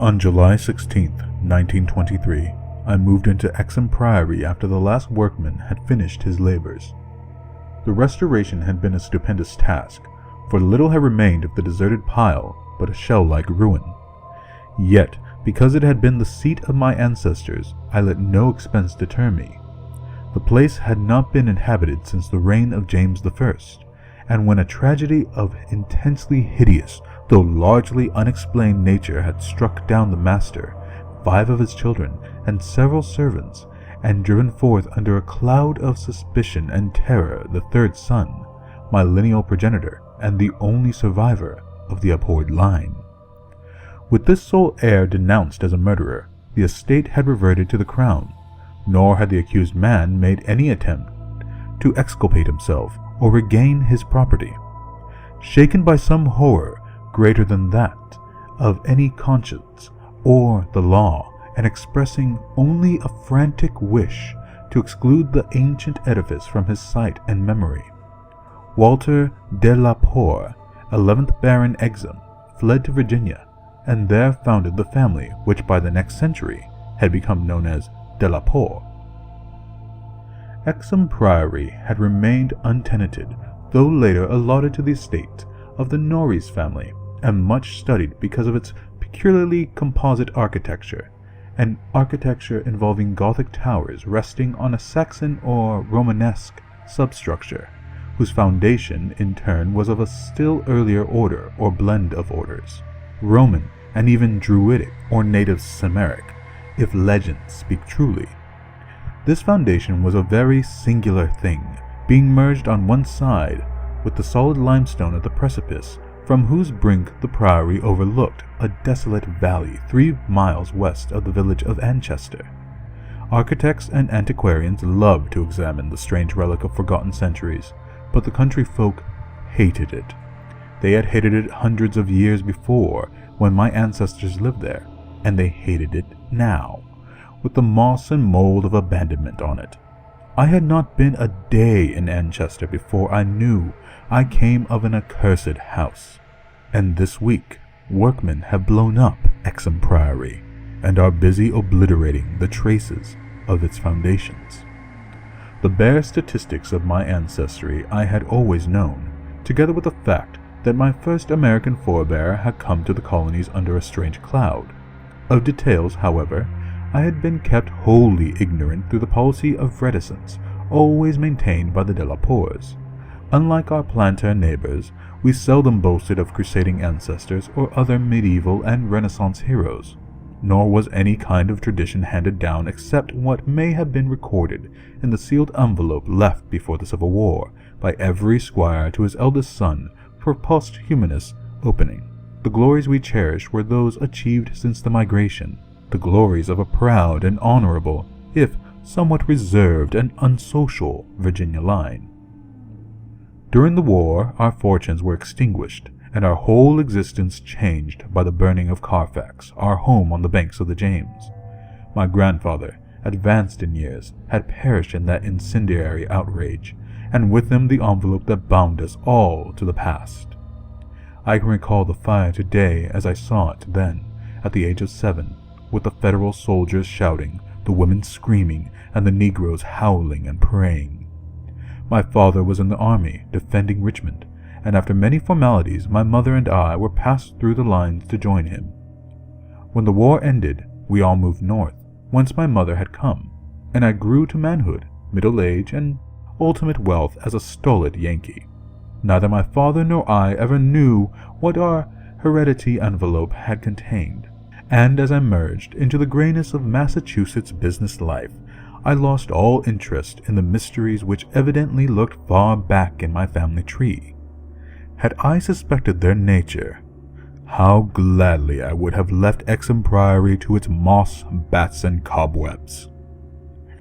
On July 16, 1923, I moved into Exham Priory after the last workman had finished his labors. The restoration had been a stupendous task, for little had remained of the deserted pile but a shell-like ruin. Yet, because it had been the seat of my ancestors, I let no expense deter me. The place had not been inhabited since the reign of James I, and when a tragedy of intensely hideous, though largely unexplained nature had struck down the master, 5 of his children, and several servants, and driven forth under a cloud of suspicion and terror the 3rd son, my lineal progenitor, and the only survivor of the abhorred line. With this sole heir denounced as a murderer, the estate had reverted to the crown, nor had the accused man made any attempt to exculpate himself or regain his property. Shaken by some horror greater than that of any conscience or the law, and expressing only a frantic wish to exclude the ancient edifice from his sight and memory, Walter de la Poer, 11th Baron Exham, fled to Virginia, and there founded the family which by the next century had become known as de la Poer. Exham Priory had remained untenanted, though later allotted to the estate of the Norreys family, and much studied because of its peculiarly composite architecture, an architecture involving Gothic towers resting on a Saxon or Romanesque substructure, whose foundation in turn was of a still earlier order or blend of orders, Roman and even Druidic or native Sumeric, if legends speak truly. This foundation was a very singular thing, being merged on one side with the solid limestone at the precipice, from whose brink the priory overlooked a desolate valley 3 miles west of the village of Anchester. Architects and antiquarians loved to examine the strange relic of forgotten centuries, but the country folk hated it. They had hated it hundreds of years before, when my ancestors lived there, and they hated it now, with the moss and mold of abandonment on it. I had not been a day in Anchester before I knew I came of an accursed house, and this week workmen have blown up Exham Priory, and are busy obliterating the traces of its foundations. The bare statistics of my ancestry I had always known, together with the fact that my first American forebear had come to the colonies under a strange cloud. Of details, however, I had been kept wholly ignorant through the policy of reticence always maintained by the de la Poers. Unlike our planter neighbors, we seldom boasted of crusading ancestors or other medieval and Renaissance heroes, nor was any kind of tradition handed down except what may have been recorded in the sealed envelope left before the Civil War by every squire to his eldest son for posthumous opening. The glories we cherished were those achieved since the migration, the glories of a proud and honorable, if somewhat reserved and unsocial, Virginia line. During the war, our fortunes were extinguished, and our whole existence changed by the burning of Carfax, our home on the banks of the James. My grandfather, advanced in years, had perished in that incendiary outrage, and with him the envelope that bound us all to the past. I can recall the fire today as I saw it then, at the age of 7, with the Federal soldiers shouting, the women screaming, and the Negroes howling and praying. My father was in the army, defending Richmond, and after many formalities my mother and I were passed through the lines to join him. When the war ended, we all moved north, whence my mother had come, and I grew to manhood, middle age, and ultimate wealth as a stolid Yankee. Neither my father nor I ever knew what our heredity envelope had contained, and as I merged into the grayness of Massachusetts business life, I lost all interest in the mysteries which evidently lurked far back in my family tree. Had I suspected their nature, how gladly I would have left Exham Priory to its moss, bats, and cobwebs.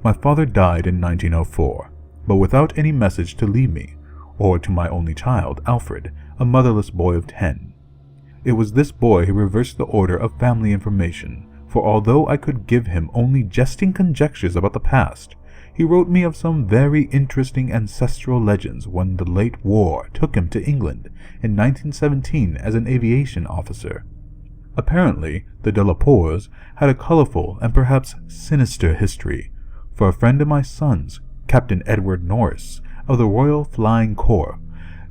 My father died in 1904, but without any message to leave me, or to my only child, Alfred, a motherless boy of 10. It was this boy who reversed the order of family information, for although I could give him only jesting conjectures about the past, he wrote me of some very interesting ancestral legends when the late war took him to England in 1917 as an aviation officer. Apparently, the de la Poers had a colorful and perhaps sinister history, for a friend of my son's, Captain Edward Norris, of the Royal Flying Corps,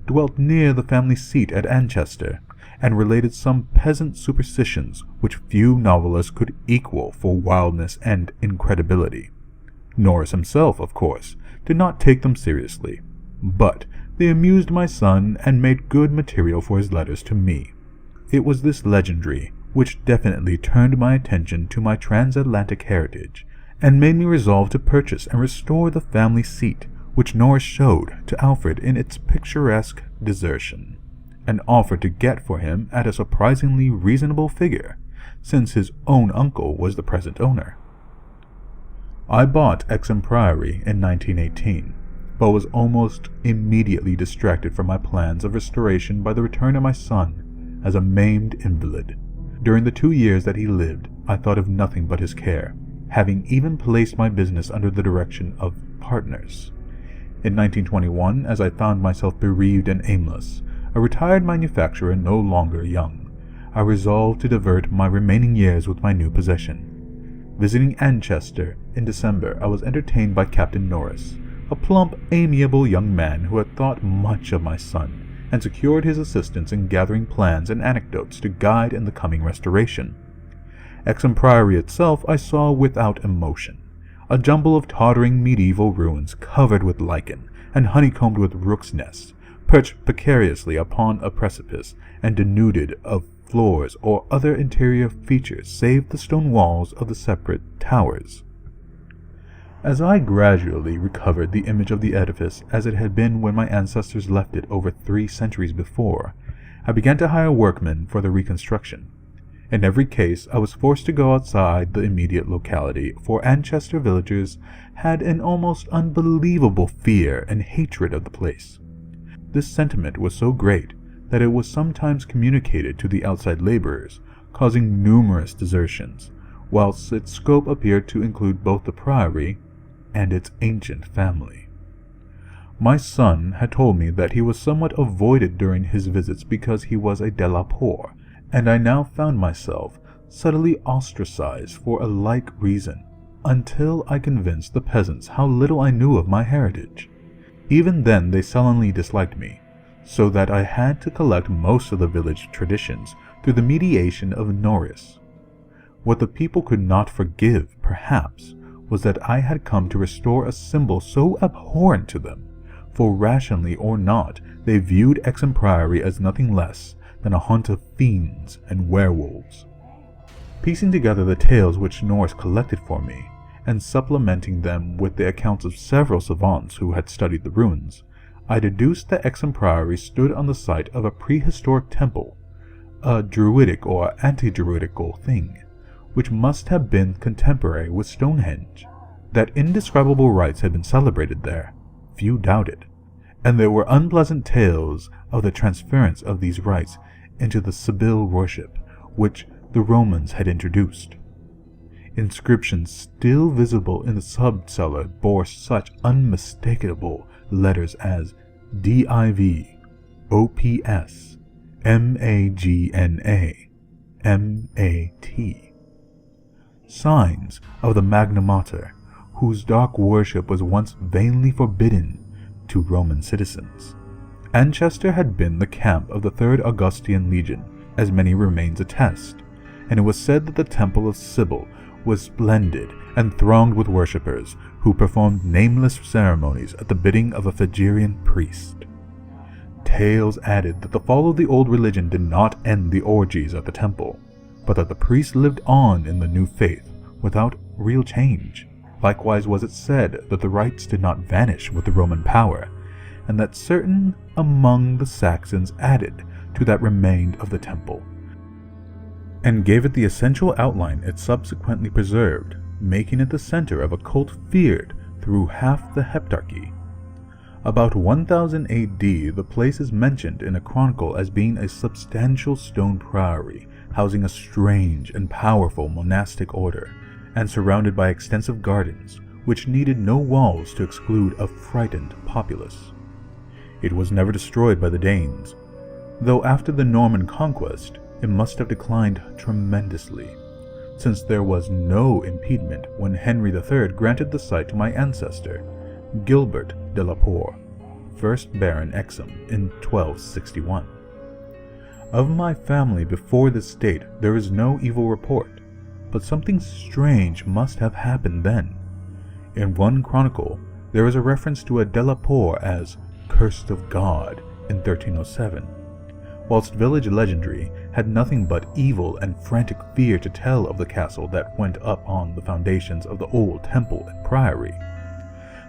dwelt near the family seat at Anchester, and related some peasant superstitions which few novelists could equal for wildness and incredibility. Norris himself, of course, did not take them seriously, but they amused my son and made good material for his letters to me. It was this legendary which definitely turned my attention to my transatlantic heritage, and made me resolve to purchase and restore the family seat, which Norris showed to Alfred in its picturesque desertion, and offered to get for him at a surprisingly reasonable figure, since his own uncle was the present owner. I bought Exham Priory in 1918, but was almost immediately distracted from my plans of restoration by the return of my son as a maimed invalid. During the 2 years that he lived, I thought of nothing but his care, having even placed my business under the direction of partners. In 1921, as I found myself bereaved and aimless, a retired manufacturer no longer young, I resolved to divert my remaining years with my new possession. Visiting Anchester in December, I was entertained by Captain Norris, a plump, amiable young man who had thought much of my son, and secured his assistance in gathering plans and anecdotes to guide in the coming restoration. Exham Priory itself I saw without emotion, a jumble of tottering medieval ruins covered with lichen and honeycombed with rooks' nests, perched precariously upon a precipice and denuded of floors or other interior features save the stone walls of the separate towers. As I gradually recovered the image of the edifice as it had been when my ancestors left it over 3 centuries before, I began to hire workmen for the reconstruction. In every case, I was forced to go outside the immediate locality, for Anchester villagers had an almost unbelievable fear and hatred of the place. This sentiment was so great that it was sometimes communicated to the outside laborers, causing numerous desertions, whilst its scope appeared to include both the priory and its ancient family. My son had told me that he was somewhat avoided during his visits because he was a de la Poer, and I now found myself subtly ostracized for a like reason, until I convinced the peasants how little I knew of my heritage. Even then they sullenly disliked me, so that I had to collect most of the village traditions through the mediation of Norris. What the people could not forgive, perhaps, was that I had come to restore a symbol so abhorrent to them, for rationally or not, they viewed Exham Priory as nothing less than a haunt of fiends and werewolves. Piecing together the tales which Norris collected for me, and supplementing them with the accounts of several savants who had studied the ruins, I deduced that Exham Priory stood on the site of a prehistoric temple, a druidic or anti-druidical thing, which must have been contemporary with Stonehenge. That indescribable rites had been celebrated there, few doubted, and there were unpleasant tales of the transference of these rites into the Sibyl worship, which the Romans had introduced. Inscriptions still visible in the sub-cellar bore such unmistakable letters as DIV, OPS, MAGNA, MAT. Signs of the Magna Mater, whose dark worship was once vainly forbidden to Roman citizens. Anchester had been the camp of the 3rd Augustan Legion, as many remains attest, and it was said that the Temple of Sibyl was splendid and thronged with worshippers who performed nameless ceremonies at the bidding of a Phrygian priest. Tales added that the fall of the old religion did not end the orgies at the temple, but that the priests lived on in the new faith without real change. Likewise was it said that the rites did not vanish with the Roman power, and that certain among the Saxons added to that remained of the temple, and gave it the essential outline it subsequently preserved, making it the center of a cult feared through half the Heptarchy. About 1000 AD, the place is mentioned in a chronicle as being a substantial stone priory, housing a strange and powerful monastic order, and surrounded by extensive gardens, which needed no walls to exclude a frightened populace. It was never destroyed by the Danes, though after the Norman conquest, it must have declined tremendously, since there was no impediment when Henry III granted the site to my ancestor, Gilbert de la Poer, 1st Baron Exham, in 1261. Of my family before this date there is no evil report, but something strange must have happened then. In one chronicle, there is a reference to a de la Poer as cursed of God in 1307, whilst village legendary had nothing but evil and frantic fear to tell of the castle that went up on the foundations of the old temple and priory.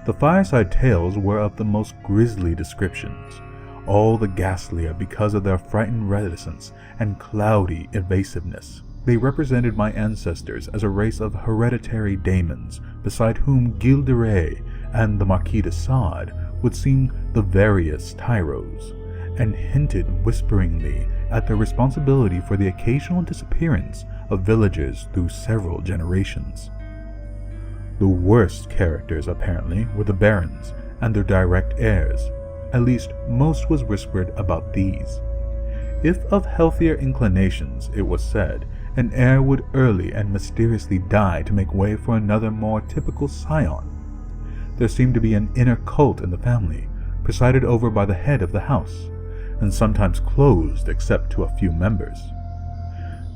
The fireside tales were of the most grisly descriptions, all the ghastlier because of their frightened reticence and cloudy evasiveness. They represented my ancestors as a race of hereditary daemons, beside whom Gilles de Rais and the Marquis de Sade would seem the veriest tyros, and hinted whisperingly at their responsibility for the occasional disappearance of villagers through several generations. The worst characters, apparently, were the barons and their direct heirs. At least, most was whispered about these. If of healthier inclinations, it was said, an heir would early and mysteriously die to make way for another more typical scion. There seemed to be an inner cult in the family, presided over by the head of the house, and sometimes closed except to a few members.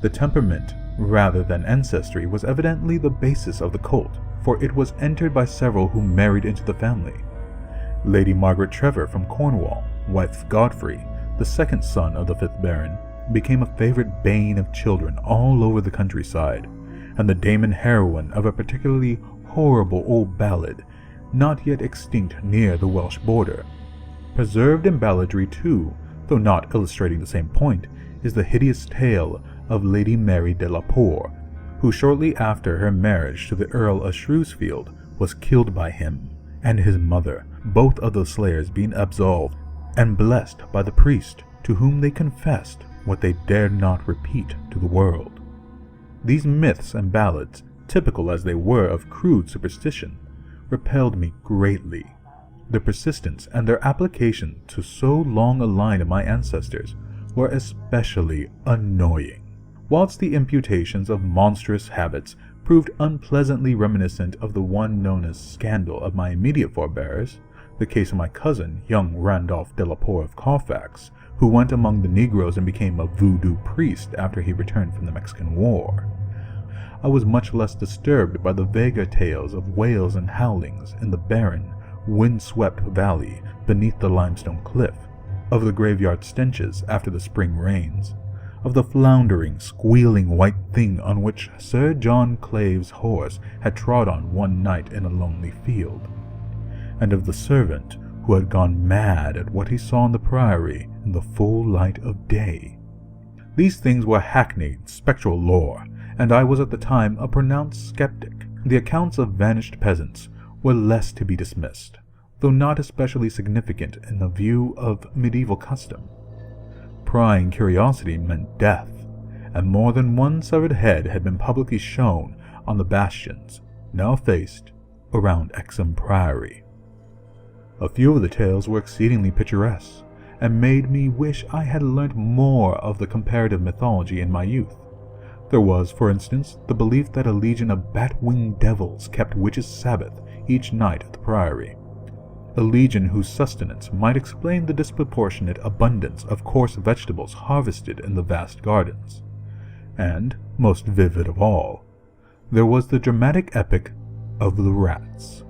The temperament, rather than ancestry, was evidently the basis of the cult, for it was entered by several who married into the family. Lady Margaret Trevor from Cornwall, wife of Godfrey, the second son of the 5th Baron, became a favorite bane of children all over the countryside, and the Damon heroine of a particularly horrible old ballad, not yet extinct near the Welsh border. Preserved in balladry too, though not illustrating the same point, is the hideous tale of Lady Mary de la Poer, who shortly after her marriage to the Earl of Shrewsfield was killed by him and his mother, both of the slayers being absolved and blessed by the priest, to whom they confessed what they dared not repeat to the world. These myths and ballads, typical as they were of crude superstition, repelled me greatly. Their persistence and their application to so long a line of my ancestors were especially annoying, whilst the imputations of monstrous habits proved unpleasantly reminiscent of the one known as scandal of my immediate forebears, the case of my cousin, young Randolph de la Poer of Carfax, who went among the Negroes and became a voodoo priest after he returned from the Mexican War. I was much less disturbed by the vaguer tales of wails and howlings in the barren, wind-swept valley beneath the limestone cliff, of the graveyard stenches after the spring rains, of the floundering, squealing white thing on which Sir John Clave's horse had trod on one night in a lonely field, and of the servant who had gone mad at what he saw in the priory in the full light of day. These things were hackneyed, spectral lore, and I was at the time a pronounced skeptic. The accounts of vanished peasants were less to be dismissed, though not especially significant in the view of medieval custom. Prying curiosity meant death, and more than one severed head had been publicly shown on the bastions, now faced, around Exham Priory. A few of the tales were exceedingly picturesque, and made me wish I had learnt more of the comparative mythology in my youth. There was, for instance, the belief that a legion of bat-winged devils kept witches' Sabbath each night at the priory, a legion whose sustenance might explain the disproportionate abundance of coarse vegetables harvested in the vast gardens. And, most vivid of all, there was the dramatic epic of the rats,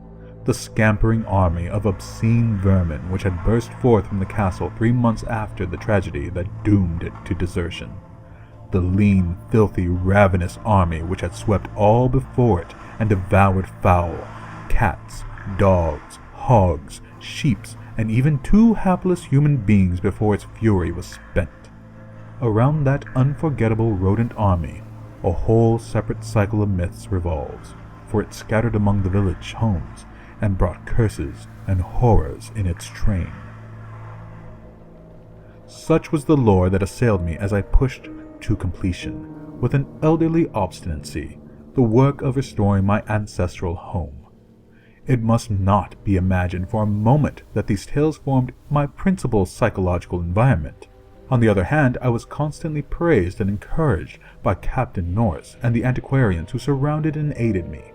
the scampering army of obscene vermin which had burst forth from the castle 3 months after the tragedy that doomed it to desertion. The lean, filthy, ravenous army which had swept all before it and devoured fowl, cats, dogs, hogs, sheep, and even 2 hapless human beings before its fury was spent. Around that unforgettable rodent army, a whole separate cycle of myths revolves, for it scattered among the village homes and brought curses and horrors in its train. Such was the lore that assailed me as I pushed to completion, with an elderly obstinacy, the work of restoring my ancestral home. It must not be imagined for a moment that these tales formed my principal psychological environment. On the other hand, I was constantly praised and encouraged by Captain Norris and the antiquarians who surrounded and aided me.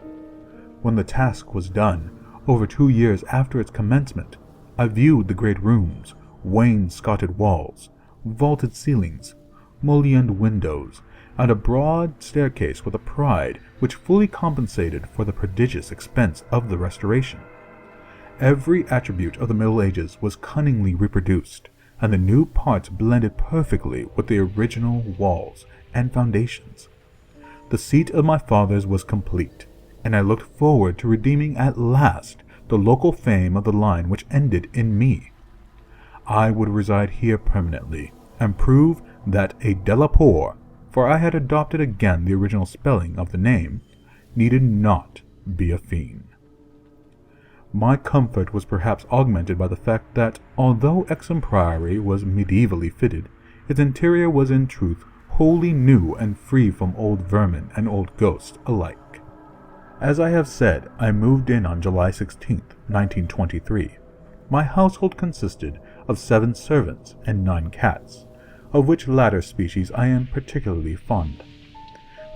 When the task was done, over 2 years after its commencement, I viewed the great rooms, wainscoted walls, vaulted ceilings, mullioned windows, and a broad staircase with a pride which fully compensated for the prodigious expense of the restoration. Every attribute of the Middle Ages was cunningly reproduced, and the new parts blended perfectly with the original walls and foundations. The seat of my fathers was complete, and I looked forward to redeeming at last the local fame of the line which ended in me. I would reside here permanently, and prove that a Delaporte, for I had adopted again the original spelling of the name, needed not be a fiend. My comfort was perhaps augmented by the fact that, although Exham Priory was medievally fitted, its interior was in truth wholly new and free from old vermin and old ghosts alike. As I have said, I moved in on July 16, 1923. My household consisted of 7 servants and 9 cats, of which latter species I am particularly fond.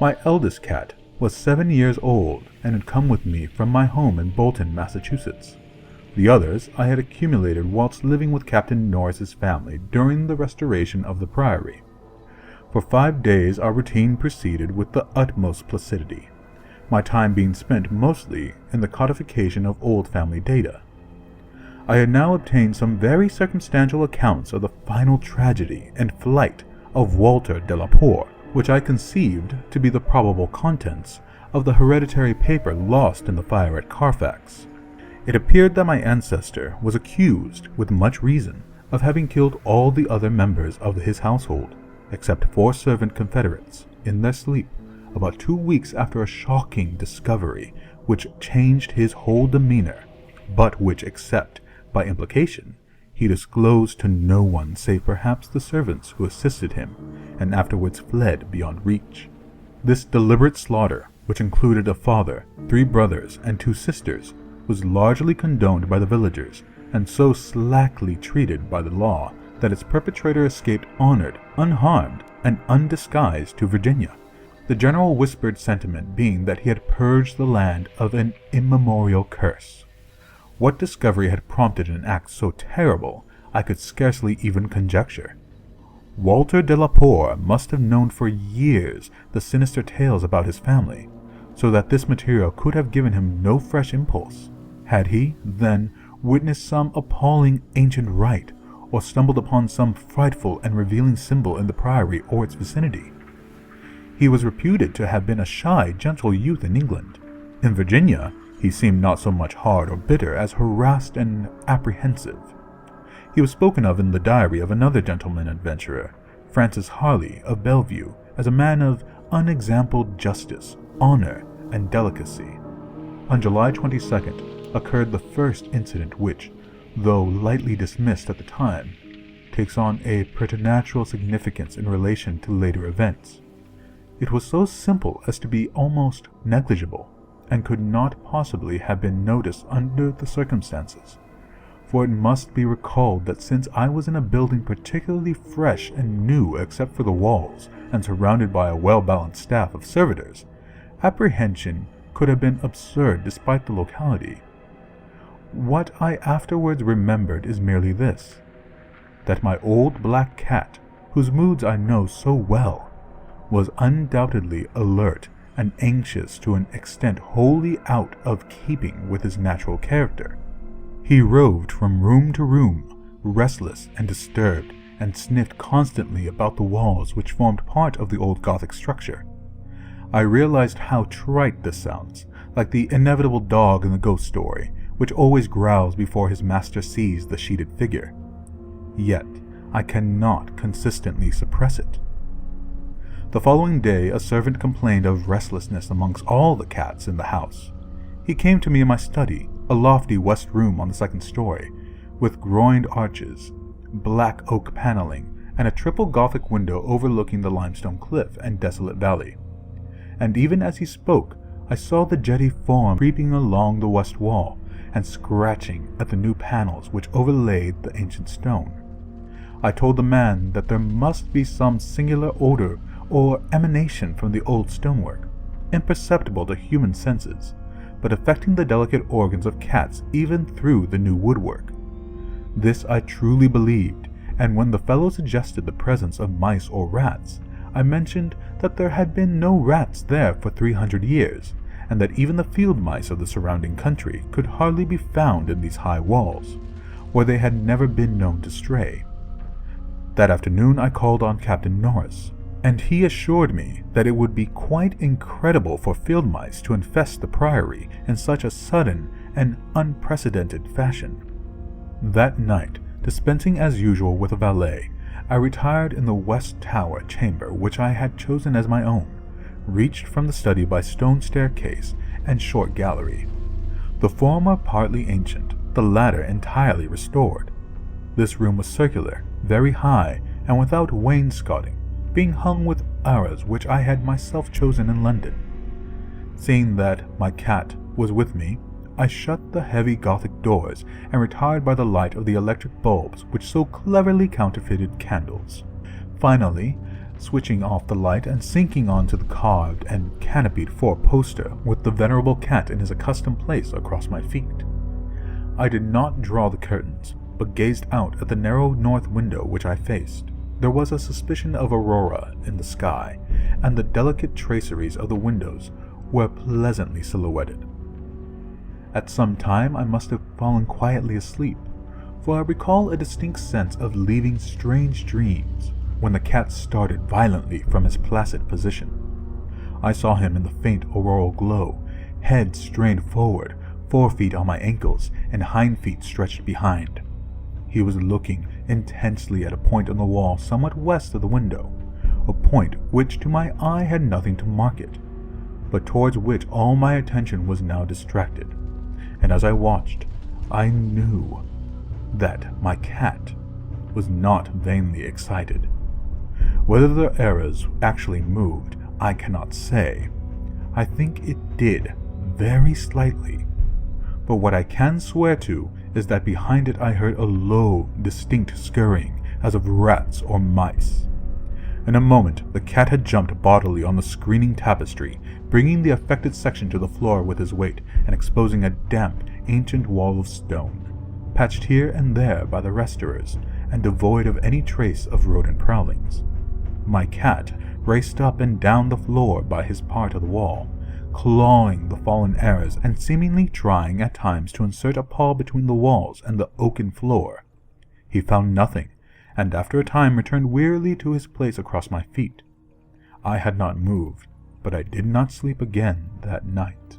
My eldest cat was 7 years old and had come with me from my home in Bolton, Massachusetts. The others I had accumulated whilst living with Captain Norris's family during the restoration of the priory. For 5 days our routine proceeded with the utmost placidity, my time being spent mostly in the codification of old family data. I had now obtained some very circumstantial accounts of the final tragedy and flight of Walter Delaporte, which I conceived to be the probable contents of the hereditary paper lost in the fire at Carfax. It appeared that my ancestor was accused, with much reason, of having killed all the other members of his household, except 4 servant confederates, in their sleep, about 2 weeks after a shocking discovery which changed his whole demeanor, but which, except by implication, he disclosed to no one save perhaps the servants who assisted him, and afterwards fled beyond reach. This deliberate slaughter, which included a father, 3 brothers, and 2 sisters, was largely condoned by the villagers, and so slackly treated by the law that its perpetrator escaped honored, unharmed, and undisguised to Virginia, the general whispered sentiment being that he had purged the land of an immemorial curse. What discovery had prompted an act so terrible, I could scarcely even conjecture. Walter Delaporte must have known for years the sinister tales about his family, so that this material could have given him no fresh impulse. Had he, then, witnessed some appalling ancient rite, or stumbled upon some frightful and revealing symbol in the priory or its vicinity? He was reputed to have been a shy, gentle youth in England. In Virginia, he seemed not so much hard or bitter as harassed and apprehensive. He was spoken of in the diary of another gentleman adventurer, Francis Harley of Bellevue, as a man of unexampled justice, honor, and delicacy. On July 22nd occurred the first incident which, though lightly dismissed at the time, takes on a preternatural significance in relation to later events. It was so simple as to be almost negligible, and could not possibly have been noticed under the circumstances, for it must be recalled that since I was in a building particularly fresh and new except for the walls, and surrounded by a well-balanced staff of servitors, apprehension could have been absurd despite the locality. What I afterwards remembered is merely this, that my old black cat, whose moods I know so well, was undoubtedly alert and anxious to an extent wholly out of keeping with his natural character. He roved from room to room, restless and disturbed, and sniffed constantly about the walls which formed part of the old Gothic structure. I realized how trite this sounds, like the inevitable dog in the ghost story, which always growls before his master sees the sheeted figure. Yet, I cannot consistently suppress it. The following day, a servant complained of restlessness amongst all the cats in the house. He came to me in my study, a lofty west room on the 2nd story, with groined arches, black oak paneling, and a triple Gothic window overlooking the limestone cliff and desolate valley. And even as he spoke, I saw the jetty form creeping along the west wall, and scratching at the new panels which overlaid the ancient stone. I told the man that there must be some singular odor or emanation from the old stonework, imperceptible to human senses, but affecting the delicate organs of cats even through the new woodwork. This I truly believed, and when the fellow suggested the presence of mice or rats, I mentioned that there had been no rats there for 300 years, and that even the field mice of the surrounding country could hardly be found in these high walls, where they had never been known to stray. That afternoon I called on Captain Norris, and he assured me that it would be quite incredible for field mice to infest the priory in such a sudden and unprecedented fashion. That night, dispensing as usual with a valet, I retired in the west tower chamber which I had chosen as my own, reached from the study by stone staircase and short gallery. The former partly ancient, the latter entirely restored. This room was circular, very high, and without wainscoting, being hung with arras which I had myself chosen in London. Seeing that my cat was with me, I shut the heavy Gothic doors and retired by the light of the electric bulbs which so cleverly counterfeited candles. Finally, switching off the light and sinking onto the carved and canopied four-poster with the venerable cat in his accustomed place across my feet. I did not draw the curtains, but gazed out at the narrow north window which I faced. There was a suspicion of aurora in the sky, and the delicate traceries of the windows were pleasantly silhouetted. At some time I must have fallen quietly asleep, for I recall a distinct sense of leaving strange dreams when the cat started violently from his placid position. I saw him in the faint auroral glow, head strained forward, 4 feet on my ankles, and hind feet stretched behind. He was looking intensely at a point on the wall somewhat west of the window, a point which to my eye had nothing to mark it, but towards which all my attention was now distracted. And as I watched, I knew that my cat was not vainly excited. Whether the arras actually moved, I cannot say. I think it did, very slightly. But what I can swear to is that behind it I heard a low, distinct scurrying, as of rats or mice. In a moment, the cat had jumped bodily on the screening tapestry, bringing the affected section to the floor with his weight and exposing a damp, ancient wall of stone, patched here and there by the restorers, and devoid of any trace of rodent prowlings. My cat raced up and down the floor by his part of the wall, clawing the fallen arras and seemingly trying at times to insert a paw between the walls and the oaken floor. He found nothing, and after a time returned wearily to his place across my feet. I had not moved, but I did not sleep again that night.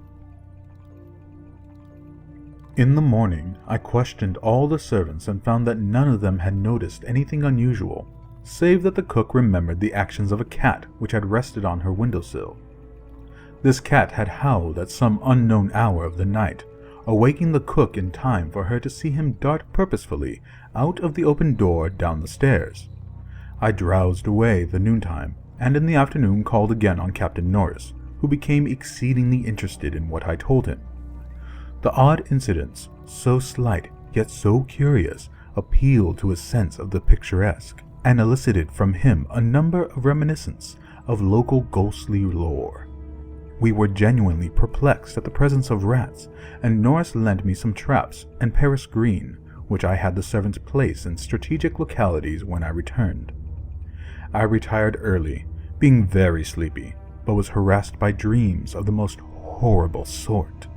In the morning, I questioned all the servants and found that none of them had noticed anything unusual, save that the cook remembered the actions of a cat which had rested on her windowsill. This cat had howled at some unknown hour of the night, awaking the cook in time for her to see him dart purposefully out of the open door down the stairs. I drowsed away the noontime, and in the afternoon called again on Captain Norris, who became exceedingly interested in what I told him. The odd incidents, so slight yet so curious, appealed to his sense of the picturesque, and elicited from him a number of reminiscences of local ghostly lore. We were genuinely perplexed at the presence of rats, and Norris lent me some traps and Paris green, which I had the servants place in strategic localities when I returned. I retired early, being very sleepy, but was harassed by dreams of the most horrible sort.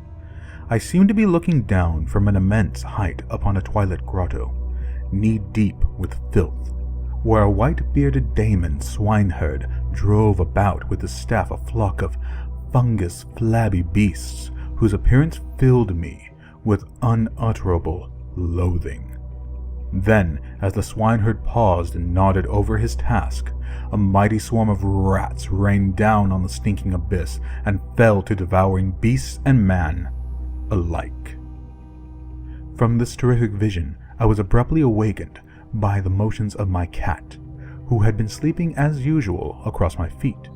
I seemed to be looking down from an immense height upon a twilit grotto, knee-deep with filth, where a white-bearded Damon swineherd drove about with his staff a flock of fungus, flabby beasts whose appearance filled me with unutterable loathing. Then, as the swineherd paused and nodded over his task, a mighty swarm of rats rained down on the stinking abyss and fell to devouring beasts and man alike. From this terrific vision, I was abruptly awakened by the motions of my cat, who had been sleeping as usual across my feet.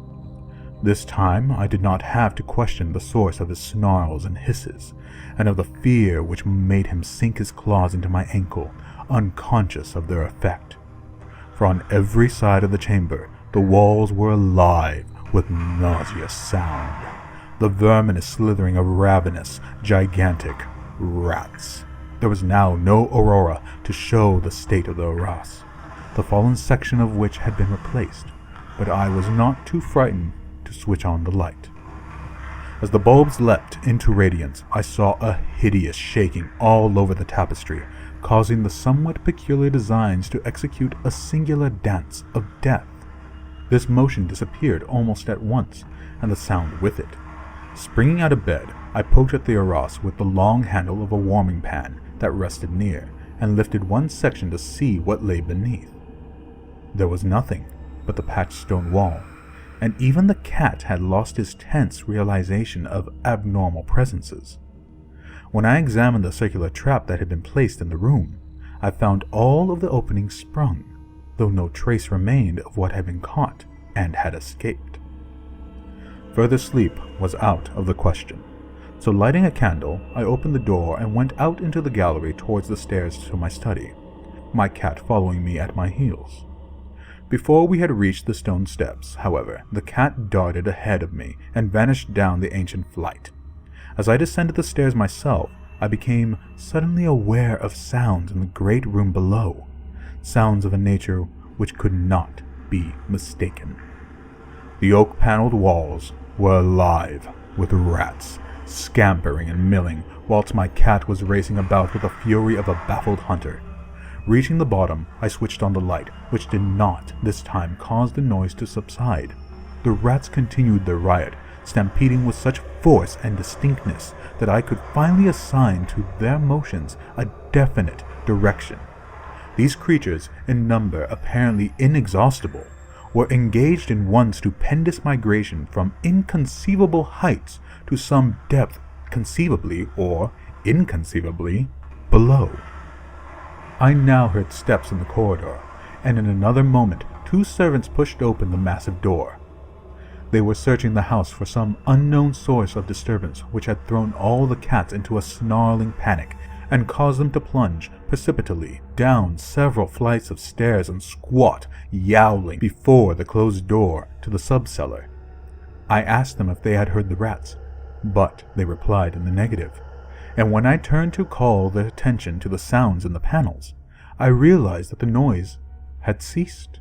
This time I did not have to question the source of his snarls and hisses, and of the fear which made him sink his claws into my ankle, unconscious of their effect. for on every side of the chamber the walls were alive with nauseous sound. The vermin is slithering of ravenous, gigantic rats. There was now no aurora to show the state of the arras, the fallen section of which had been replaced, but I was not too frightened to switch on the light. As the bulbs leapt into radiance, I saw a hideous shaking all over the tapestry, causing the somewhat peculiar designs to execute a singular dance of death. This motion disappeared almost at once, and the sound with it. Springing out of bed, I poked at the arras with the long handle of a warming pan that rested near, and lifted one section to see what lay beneath. There was nothing but the patched stone wall, and even the cat had lost his tense realization of abnormal presences. When I examined the circular trap that had been placed in the room, I found all of the openings sprung, though no trace remained of what had been caught and had escaped. Further sleep was out of the question, so lighting a candle, I opened the door and went out into the gallery towards the stairs to my study, my cat following me at my heels. Before we had reached the stone steps, however, the cat darted ahead of me and vanished down the ancient flight. As I descended the stairs myself, I became suddenly aware of sounds in the great room below, sounds of a nature which could not be mistaken. The oak-paneled walls were alive with rats, scampering and milling, whilst my cat was racing about with the fury of a baffled hunter. Reaching the bottom, I switched on the light, which did not, this time, cause the noise to subside. The rats continued their riot, stampeding with such force and distinctness that I could finally assign to their motions a definite direction. These creatures, in number apparently inexhaustible, were engaged in one stupendous migration from inconceivable heights to some depth conceivably or inconceivably below. I now heard steps in the corridor, and in another moment 2 servants pushed open the massive door. They were searching the house for some unknown source of disturbance which had thrown all the cats into a snarling panic and caused them to plunge precipitately down several flights of stairs and squat, yowling, before the closed door to the sub-cellar. I asked them if they had heard the rats, but they replied in the negative, and when I turned to call their attention to the sounds in the panels, I realized that the noise had ceased.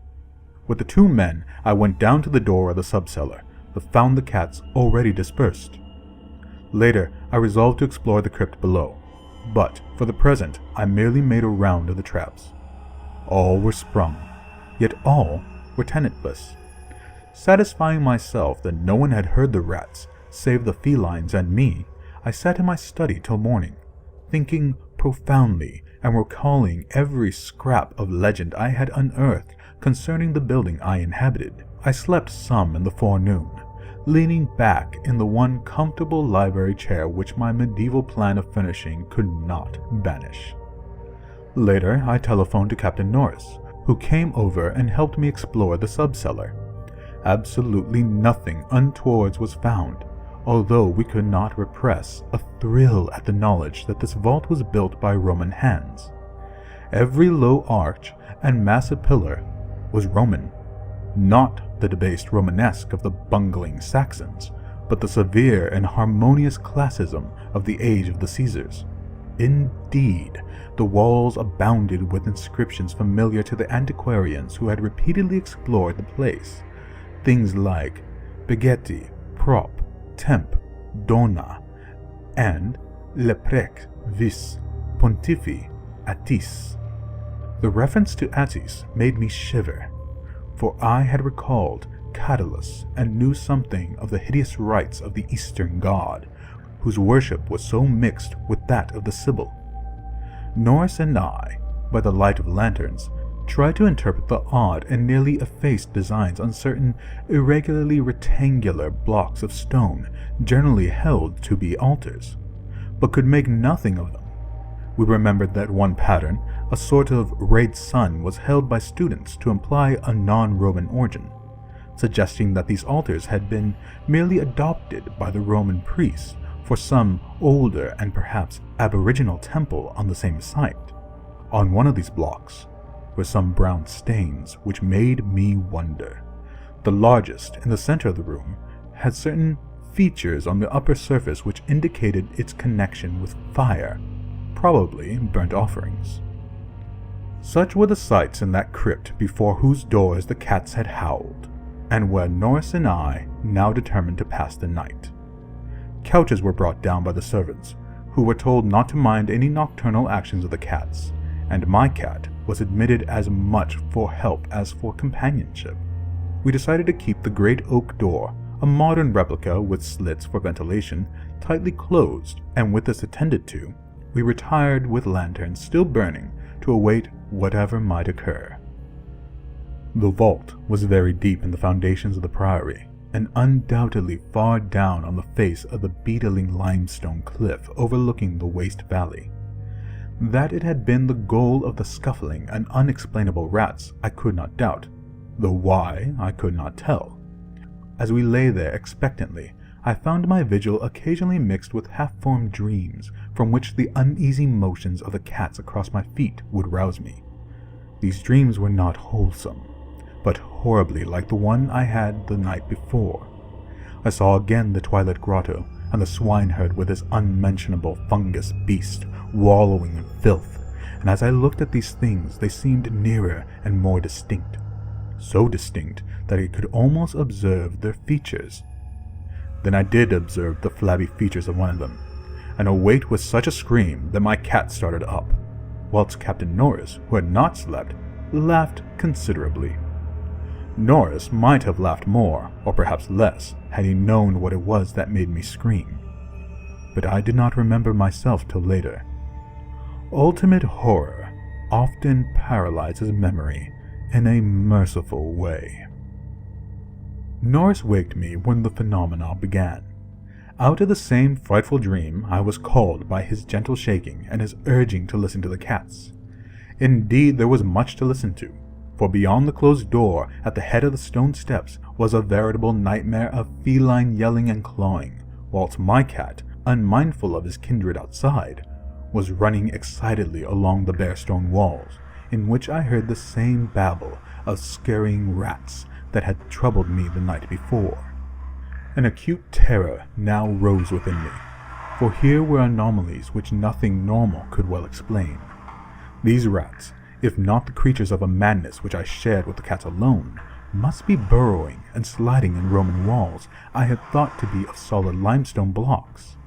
With the 2 men, I went down to the door of the sub-cellar, but found the cats already dispersed. Later, I resolved to explore the crypt below, but for the present I merely made a round of the traps. All were sprung, yet all were tenantless. Satisfying myself that no one had heard the rats, save the felines and me, I sat in my study till morning, thinking profoundly and recalling every scrap of legend I had unearthed concerning the building I inhabited. I slept some in the forenoon, leaning back in the one comfortable library chair which my medieval plan of furnishing could not banish. Later, I telephoned to Captain Norris, who came over and helped me explore the sub-cellar. Absolutely nothing untoward was found, although we could not repress a thrill at the knowledge that this vault was built by Roman hands. Every low arch and massive pillar was Roman, not the debased Romanesque of the bungling Saxons, but the severe and harmonious classism of the age of the Caesars. Indeed, the walls abounded with inscriptions familiar to the antiquarians who had repeatedly explored the place. Things like Begeti, Prop, Temp, Dona, and Leprec vis Pontifi Attis. The reference to Attis made me shiver, for I had recalled Catullus and knew something of the hideous rites of the Eastern god, whose worship was so mixed with that of the Sibyl. Norris and I, by the light of lanterns, tried to interpret the odd and nearly effaced designs on certain irregularly rectangular blocks of stone generally held to be altars, but could make nothing of them. We remembered that one pattern, a sort of rayed sun, was held by students to imply a non-Roman origin, suggesting that these altars had been merely adopted by the Roman priests for some older and perhaps aboriginal temple on the same site. On one of these blocks, were some brown stains which made me wonder. The largest, in the center of the room, had certain features on the upper surface which indicated its connection with fire, probably burnt offerings. Such were the sights in that crypt before whose doors the cats had howled, and where Norris and I now determined to pass the night. Couches were brought down by the servants, who were told not to mind any nocturnal actions of the cats, and my cat was admitted as much for help as for companionship. We decided to keep the great oak door, a modern replica with slits for ventilation, tightly closed, and with this attended to, we retired with lanterns still burning to await whatever might occur. The vault was very deep in the foundations of the priory, and undoubtedly far down on the face of the beetling limestone cliff overlooking the waste valley. That it had been the goal of the scuffling and unexplainable rats I could not doubt, though why I could not tell. As we lay there expectantly, I found my vigil occasionally mixed with half-formed dreams from which the uneasy motions of the cats across my feet would rouse me. These dreams were not wholesome, but horribly like the one I had the night before. I saw again the twilight grotto, and the swineherd with his unmentionable fungus beast wallowing in filth, and as I looked at these things they seemed nearer and more distinct, so distinct that I could almost observe their features. Then I did observe the flabby features of one of them, and awake with such a scream that my cat started up, whilst Captain Norris, who had not slept, laughed considerably. Norris might have laughed more, or perhaps less, had he known what it was that made me scream. But I did not remember myself till later. Ultimate horror often paralyzes memory in a merciful way. Norris waked me when the phenomena began. Out of the same frightful dream I was called by his gentle shaking and his urging to listen to the cats. Indeed, there was much to listen to, for beyond the closed door at the head of the stone steps was a veritable nightmare of feline yelling and clawing, whilst my cat, unmindful of his kindred outside, was running excitedly along the bare stone walls, in which I heard the same babble of scurrying rats that had troubled me the night before. An acute terror now rose within me, for here were anomalies which nothing normal could well explain. These rats, if not the creatures of a madness which I shared with the cats alone, must be burrowing and sliding in Roman walls I had thought to be of solid limestone blocks.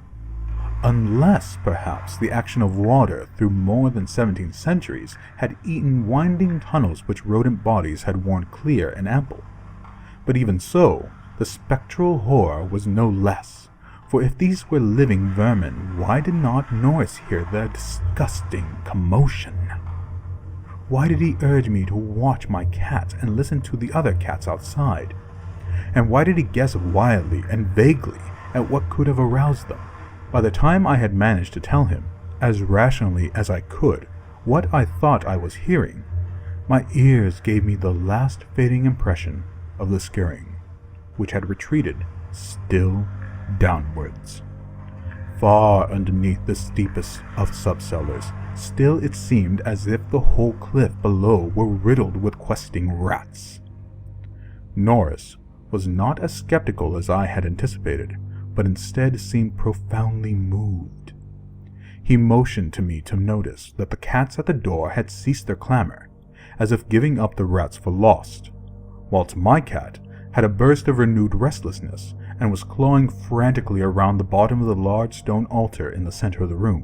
Unless, perhaps, the action of water through more than 17 centuries had eaten winding tunnels which rodent bodies had worn clear and ample. But even so, the spectral horror was no less, for if these were living vermin, why did not Norris hear their disgusting commotion? Why did he urge me to watch my cat and listen to the other cats outside? And why did he guess wildly and vaguely at what could have aroused them? By the time I had managed to tell him, as rationally as I could, what I thought I was hearing, my ears gave me the last fading impression of the scurrying, which had retreated still downwards. Far underneath the steepest of subcellars, still it seemed as if the whole cliff below were riddled with questing rats. Norris was not as skeptical as I had anticipated, but instead seemed profoundly moved. He motioned to me to notice that the cats at the door had ceased their clamor, as if giving up the rats for lost, whilst my cat had a burst of renewed restlessness and was clawing frantically around the bottom of the large stone altar in the center of the room,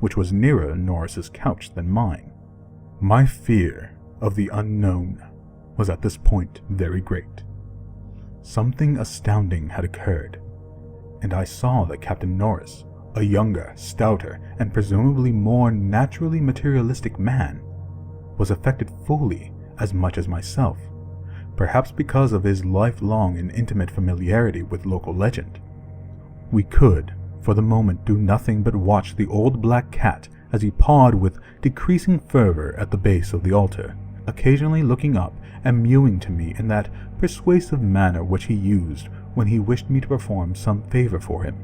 which was nearer Norris's couch than mine. My fear of the unknown was at this point very great. Something astounding had occurred, and I saw that Captain Norris, a younger, stouter, and presumably more naturally materialistic man, was affected fully as much as myself, perhaps because of his lifelong and intimate familiarity with local legend. We could, for the moment, do nothing but watch the old black cat as he pawed with decreasing fervor at the base of the altar, occasionally looking up and mewing to me in that persuasive manner which he used when he wished me to perform some favor for him.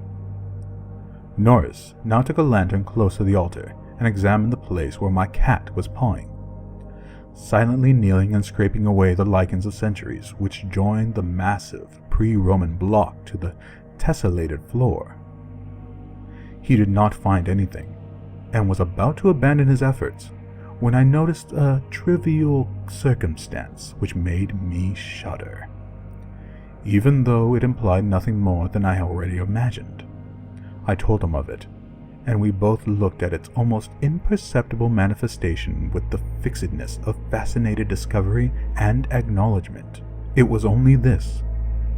Norris now took a lantern close to the altar and examined the place where my cat was pawing. silently kneeling and scraping away the lichens of centuries which joined the massive pre-Roman block to the tessellated floor. He did not find anything, and was about to abandon his efforts when I noticed a trivial circumstance which made me shudder, even though it implied nothing more than I already imagined. I told him of it, and we both looked at its almost imperceptible manifestation with the fixedness of fascinated discovery and acknowledgement. It was only this,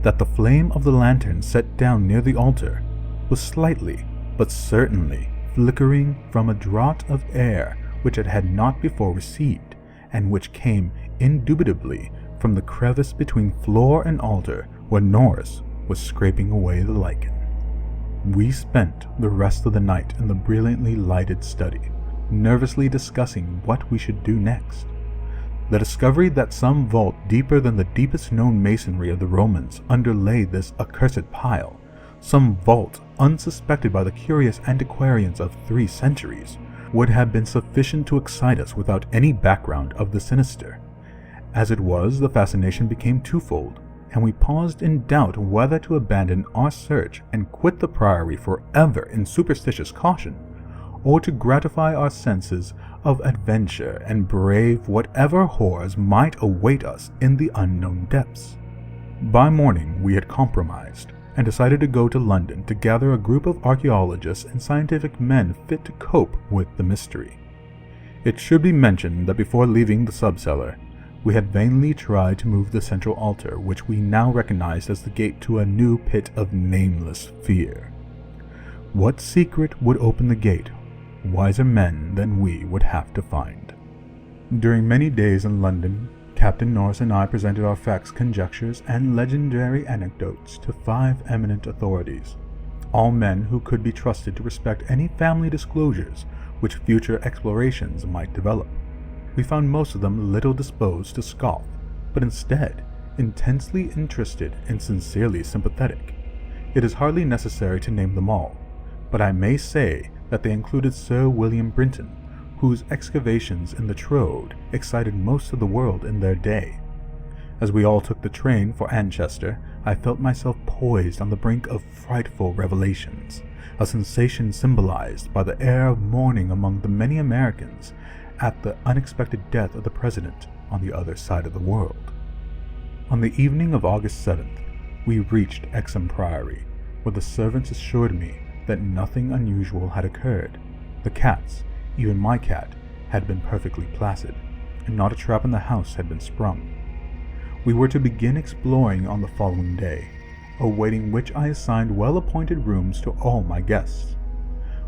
that the flame of the lantern set down near the altar was slightly, but certainly, flickering from a draught of air which it had not before received, and which came indubitably from the crevice between floor and altar where Norris was scraping away the lichen. We spent the rest of the night in the brilliantly lighted study, nervously discussing what we should do next. The discovery that some vault deeper than the deepest known masonry of the Romans underlay this accursed pile, some vault unsuspected by the curious antiquarians of 3 centuries, would have been sufficient to excite us without any background of the sinister. As it was, the fascination became twofold, and we paused in doubt whether to abandon our search and quit the priory forever in superstitious caution, or to gratify our senses of adventure and brave whatever horrors might await us in the unknown depths. By morning we had compromised, and decided to go to London to gather a group of archaeologists and scientific men fit to cope with the mystery. It should be mentioned that before leaving the subcellar, we had vainly tried to move the central altar, which we now recognized as the gate to a new pit of nameless fear. What secret would open the gate? Wiser men than we would have to find. During many days in London, Captain Norris and I presented our facts, conjectures, and legendary anecdotes to 5 eminent authorities, all men who could be trusted to respect any family disclosures which future explorations might develop. We found most of them little disposed to scoff, but instead intensely interested and sincerely sympathetic. It is hardly necessary to name them all, but I may say that they included Sir William Brinton, whose excavations in the Troad excited most of the world in their day. As we all took the train for Anchester, I felt myself poised on the brink of frightful revelations, a sensation symbolized by the air of mourning among the many Americans at the unexpected death of the President on the other side of the world. On the evening of August 7th, we reached Exham Priory, where the servants assured me that nothing unusual had occurred. The cats, even my cat, had been perfectly placid, and not a trap in the house had been sprung. We were to begin exploring on the following day, awaiting which I assigned well-appointed rooms to all my guests.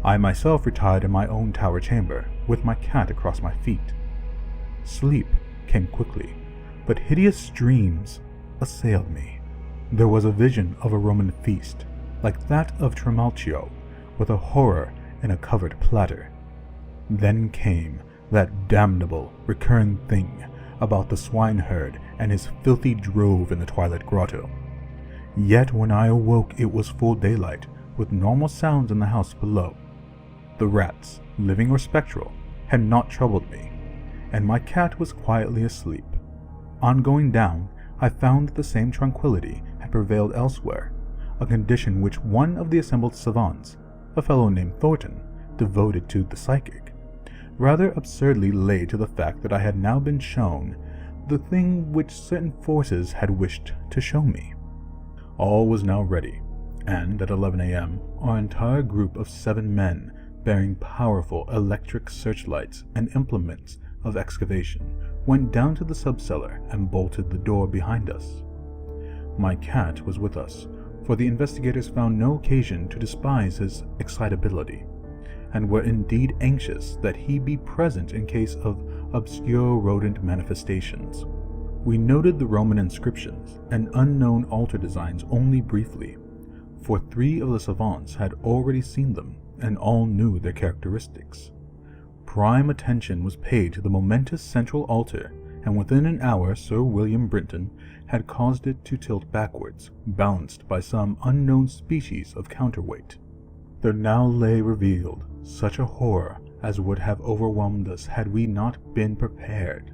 I myself retired in my own tower chamber, with my cat across my feet. Sleep came quickly, but hideous dreams assailed me. There was a vision of a Roman feast, like that of Trimalchio, with a horror in a covered platter. Then came that damnable, recurring thing about the swineherd and his filthy drove in the twilight grotto. Yet when I awoke it was full daylight, with normal sounds in the house below. The rats, living or spectral, had not troubled me, and my cat was quietly asleep. On going down, I found that the same tranquility had prevailed elsewhere, a condition which one of the assembled savants, a fellow named Thornton, devoted to the psychic, rather absurdly laid to the fact that I had now been shown the thing which certain forces had wished to show me. All was now ready, and at 11 a.m. our entire group of 7 men, bearing powerful electric searchlights and implements of excavation, went down to the subcellar and bolted the door behind us. My cat was with us, for the investigators found no occasion to despise his excitability, and were indeed anxious that he be present in case of obscure rodent manifestations. We noted the Roman inscriptions and unknown altar designs only briefly, for 3 of the savants had already seen them, and all knew their characteristics. Prime attention was paid to the momentous central altar, and within an hour Sir William Brinton had caused it to tilt backwards, balanced by some unknown species of counterweight. There now lay revealed such a horror as would have overwhelmed us had we not been prepared.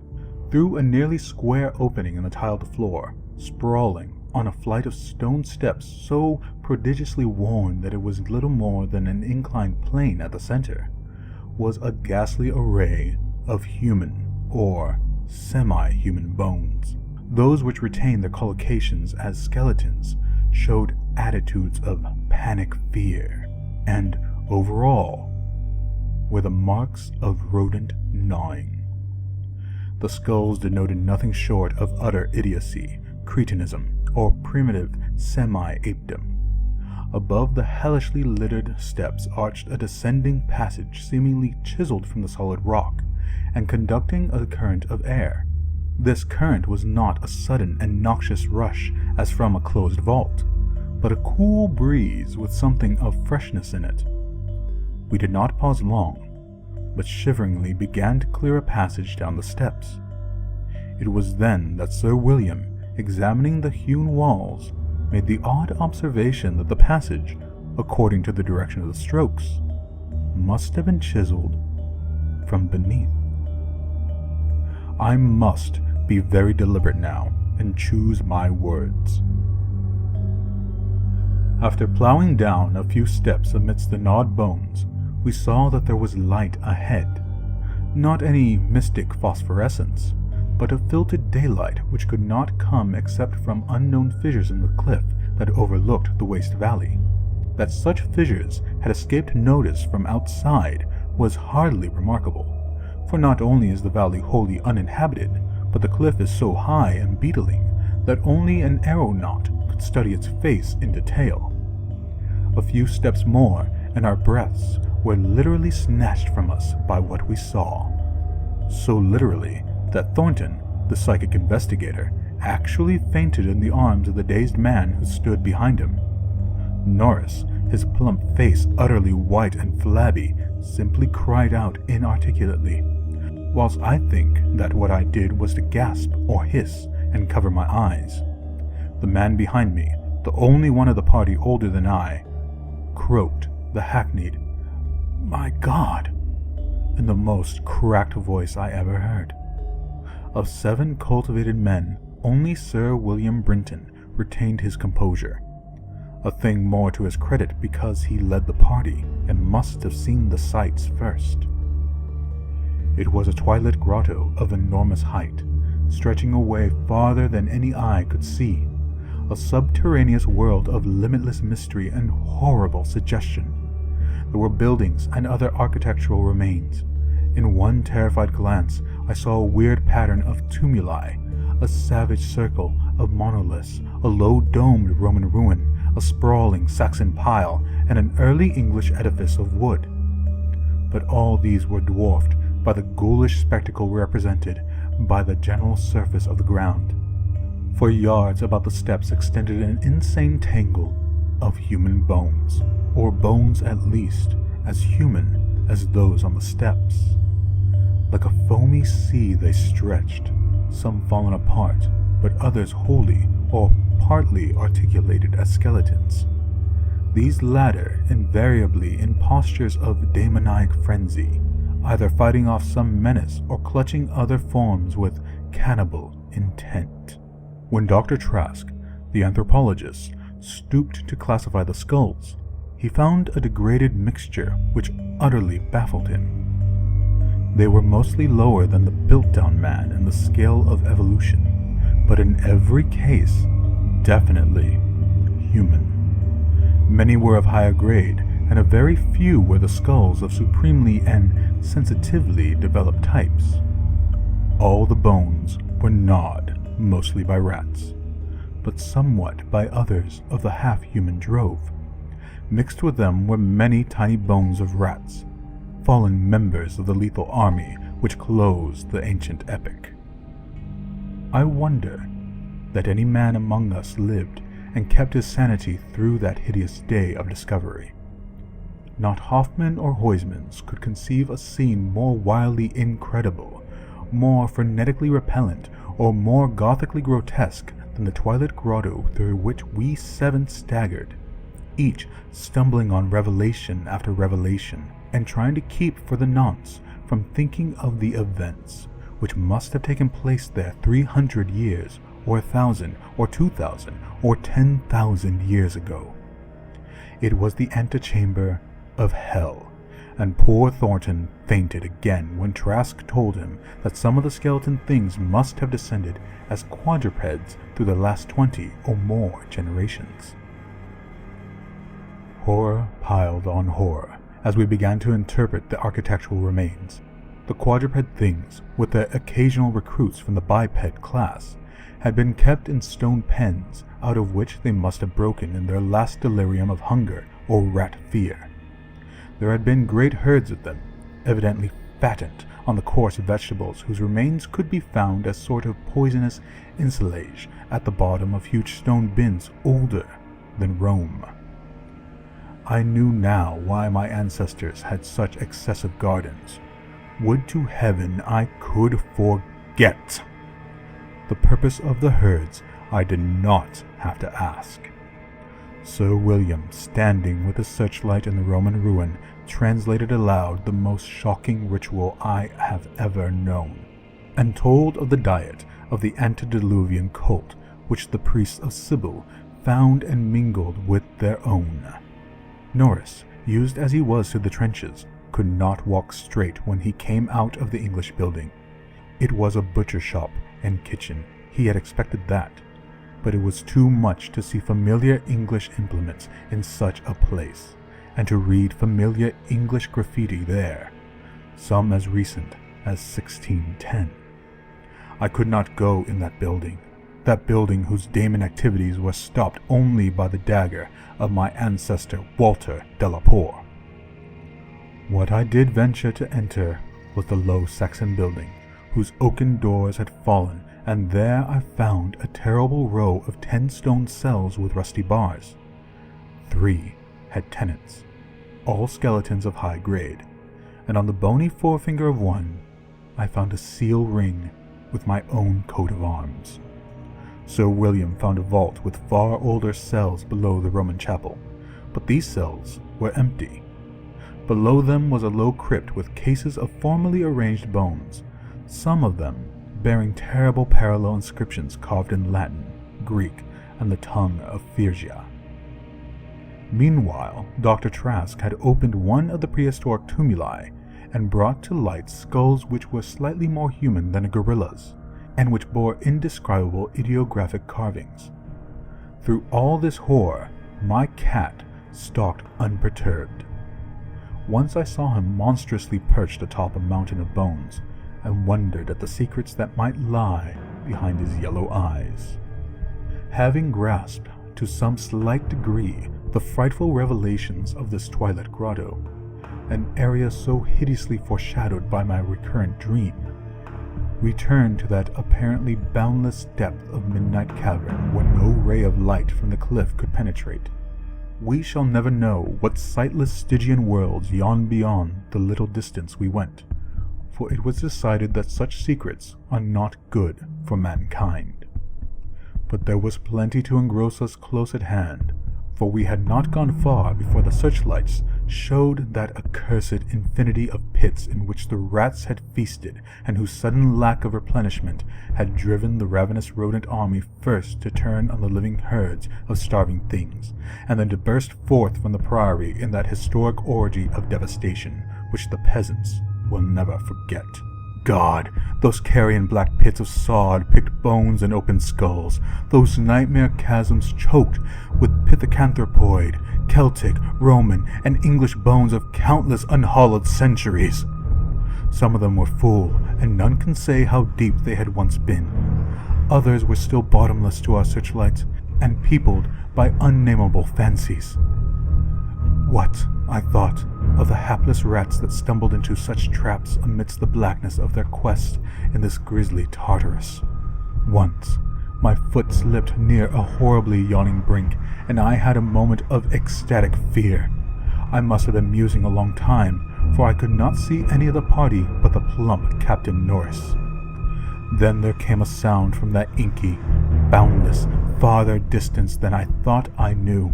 Through a nearly square opening in the tiled floor, sprawling on a flight of stone steps so prodigiously worn that it was little more than an inclined plane at the center, was a ghastly array of human or semi-human bones. Those which retained their collocations as skeletons showed attitudes of panic fear, and overall were the marks of rodent gnawing. The skulls denoted nothing short of utter idiocy, cretinism, or primitive semi-apedom. Above the hellishly littered steps arched a descending passage seemingly chiseled from the solid rock, and conducting a current of air. This current was not a sudden and noxious rush as from a closed vault, but a cool breeze with something of freshness in it. We did not pause long, but shiveringly began to clear a passage down the steps. It was then that Sir William, examining the hewn walls, made the odd observation that the passage, according to the direction of the strokes, must have been chiseled from beneath. I must be very deliberate now and choose my words. After plowing down a few steps amidst the gnawed bones, we saw that there was light ahead. Not any mystic phosphorescence, but a filtered daylight which could not come except from unknown fissures in the cliff that overlooked the waste valley. That such fissures had escaped notice from outside was hardly remarkable, for not only is the valley wholly uninhabited, but the cliff is so high and beetling that only an aeronaut could study its face in detail. A few steps more, and our breaths were literally snatched from us by what we saw. So literally that Thornton, the psychic investigator, actually fainted in the arms of the dazed man who stood behind him. Norris, his plump face utterly white and flabby, simply cried out inarticulately, whilst I think that what I did was to gasp or hiss and cover my eyes. The man behind me, the only one of the party older than I, croaked the hackneyed, "My God!" in the most cracked voice I ever heard. Of 7 cultivated men, only Sir William Brinton retained his composure, a thing more to his credit because he led the party and must have seen the sights first. It was a twilit grotto of enormous height, stretching away farther than any eye could see, a subterraneous world of limitless mystery and horrible suggestion. There were buildings and other architectural remains. In one terrified glance, I saw a weird pattern of tumuli, a savage circle of monoliths, a low-domed Roman ruin, a sprawling Saxon pile, and an early English edifice of wood. But all these were dwarfed by the ghoulish spectacle represented by the general surface of the ground. For yards about the steps extended an insane tangle of human bones, or bones at least as human as those on the steps. Like a foamy sea they stretched, some fallen apart, but others wholly or partly articulated as skeletons. These latter invariably in postures of demoniac frenzy, either fighting off some menace or clutching other forms with cannibal intent. When Dr. Trask, the anthropologist, stooped to classify the skulls, he found a degraded mixture which utterly baffled him. They were mostly lower than the built-down man in the scale of evolution, but in every case, definitely human. Many were of higher grade, and a very few were the skulls of supremely and sensitively developed types. All the bones were gnawed, mostly by rats, but somewhat by others of the half-human drove. Mixed with them were many tiny bones of rats, fallen members of the lethal army which closed the ancient epic. I wonder that any man among us lived and kept his sanity through that hideous day of discovery. Not Hoffman or Huysmans could conceive a scene more wildly incredible, more frenetically repellent, or more gothically grotesque than the twilit grotto through which we 7 staggered, each stumbling on revelation after revelation, and trying to keep for the nonce from thinking of the events which must have taken place there 300 years, or 1,000, or 2,000, or 10,000 years ago. It was the antechamber of hell, and poor Thornton fainted again when Trask told him that some of the skeleton things must have descended as quadrupeds through the last 20 or more generations. Horror piled on horror as we began to interpret the architectural remains. The quadruped things, with their occasional recruits from the biped class, had been kept in stone pens out of which they must have broken in their last delirium of hunger or rat fear. There had been great herds of them, evidently fattened on the coarse vegetables whose remains could be found as sort of poisonous ensilage at the bottom of huge stone bins older than Rome. I knew now why my ancestors had such excessive gardens. Would to heaven I could forget! The purpose of the herds I did not have to ask. Sir William, standing with a searchlight in the Roman ruin, translated aloud the most shocking ritual I have ever known, and told of the diet of the antediluvian cult which the priests of Sybil found and mingled with their own. Norris, used as he was to the trenches, could not walk straight when he came out of the English building. It was a butcher shop and kitchen. He had expected that, but it was too much to see familiar English implements in such a place, and to read familiar English graffiti there, some as recent as 1610. I could not go in that building whose daemon activities were stopped only by the dagger of my ancestor Walter Delapour. What I did venture to enter was the low Saxon building, whose oaken doors had fallen, and there I found a terrible row of 10 stone cells with rusty bars. 3 had tenants, all skeletons of high grade, and on the bony forefinger of one I found a seal ring with my own coat of arms. Sir William found a vault with far older cells below the Roman chapel, but these cells were empty. Below them was a low crypt with cases of formally arranged bones, some of them bearing terrible parallel inscriptions carved in Latin, Greek, and the tongue of Phrygia. Meanwhile, Dr. Trask had opened one of the prehistoric tumuli and brought to light skulls which were slightly more human than a gorilla's, and which bore indescribable ideographic carvings. Through all this horror, my cat stalked unperturbed. Once I saw him monstrously perched atop a mountain of bones, and wondered at the secrets that might lie behind his yellow eyes. Having grasped, to some slight degree, the frightful revelations of this twilight grotto, an area so hideously foreshadowed by my recurrent dream, returned to that apparently boundless depth of midnight cavern where no ray of light from the cliff could penetrate. We shall never know what sightless Stygian worlds yawned beyond the little distance we went, for it was decided that such secrets are not good for mankind. But there was plenty to engross us close at hand, for we had not gone far before the searchlights showed that accursed infinity of pits in which the rats had feasted, and whose sudden lack of replenishment had driven the ravenous rodent army first to turn on the living herds of starving things, and then to burst forth from the priory in that historic orgy of devastation which the peasants will never forget. God, those carrion black pits of sod-picked bones and open skulls, those nightmare chasms choked with pithecanthropoid, Celtic, Roman, and English bones of countless unhallowed centuries. Some of them were full, and none can say how deep they had once been. Others were still bottomless to our searchlights, and peopled by unnameable fancies. What, I thought, of the hapless rats that stumbled into such traps amidst the blackness of their quest in this grisly Tartarus? Once, my foot slipped near a horribly yawning brink, and I had a moment of ecstatic fear. I must have been musing a long time, for I could not see any of the party but the plump Captain Norris. Then there came a sound from that inky, boundless, farther distance than I thought I knew,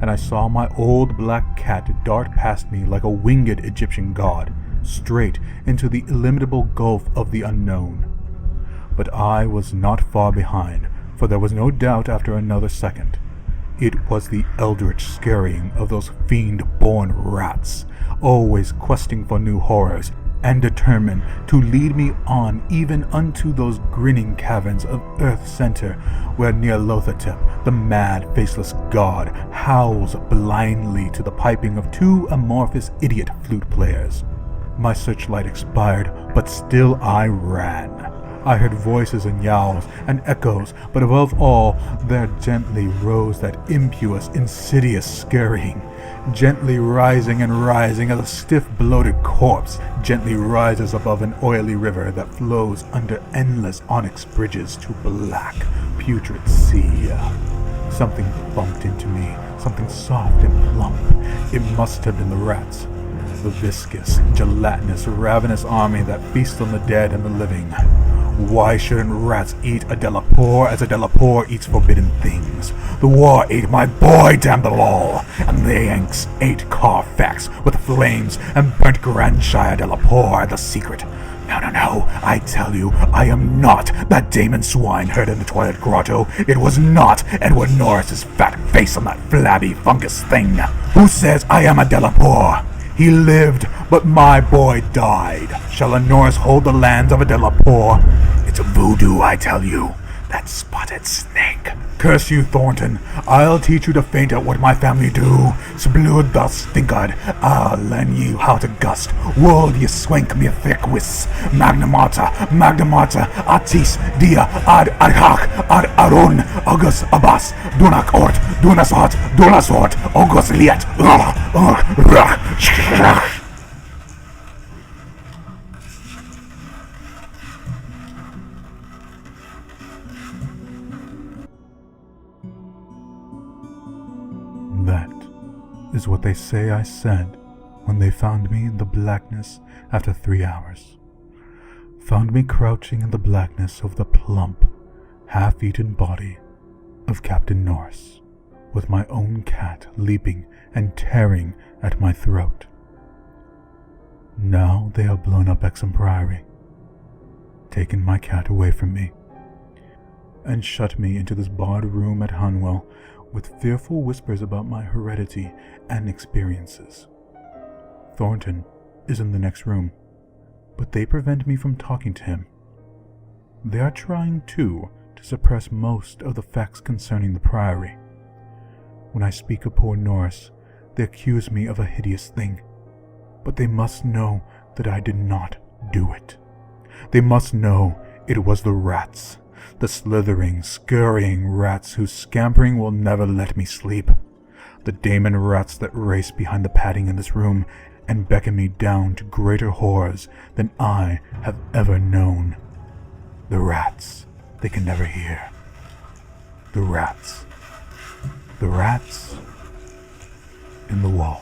and I saw my old black cat dart past me like a winged Egyptian god, straight into the illimitable gulf of the unknown. But I was not far behind, for there was no doubt after another second. It was the eldritch scurrying of those fiend-born rats, always questing for new horrors, and determined to lead me on even unto those grinning caverns of Earth's center, where Nyarlathotep, the mad, faceless god, howls blindly to the piping of two amorphous idiot flute players. My searchlight expired, but still I ran. I heard voices and yowls and echoes, but above all, there gently rose that impious, insidious scurrying, gently rising and rising as a stiff, bloated corpse gently rises above an oily river that flows under endless onyx bridges to black, putrid sea. Something bumped into me, something soft and plump. It must have been the rats, the viscous, gelatinous, ravenous army that feasts on the dead and the living. Why shouldn't rats eat a Delapore as a Delapore eats forbidden things? The war ate my boy, damn them all! And the Yanks ate Carfax with flames and burnt Grandshire Delapore, the secret. No, I tell you, I am not that Damon swineherd in the Twilight Grotto. It was not Edward Norris's fat face on that flabby fungus thing. Who says I am a Delapore? He lived, but my boy died. Shall a Norris hold the lands of a Delapore? It's voodoo, I tell you. That spotted snake. Curse you, Thornton. I'll teach you to faint at what my family do. Sblood thou stinkard. I'll learn you how to gust. World ye swank me thick wis. Magna Mater, Atis, Dia, Ad Arhach, Ad Aron, August Abbas, Dunak Ort, Dunasort, Dunasort, August Liet. That is what they say I said when they found me in the blackness after 3 hours. Found me crouching in the blackness of the plump, half-eaten body of Captain Norris, with my own cat leaping and tearing at my throat. Now they have blown up Exham Priory, taken my cat away from me, and shut me into this barred room at Hanwell with fearful whispers about my heredity and experiences. Thornton is in the next room, but they prevent me from talking to him. They are trying, too, to suppress most of the facts concerning the Priory. When I speak of poor Norris, they accuse me of a hideous thing, but they must know that I did not do it. They must know it was the rats, the slithering, scurrying rats whose scampering will never let me sleep. The daemon rats that race behind the padding in this room and beckon me down to greater horrors than I have ever known. The rats they can never hear. The rats in the walls.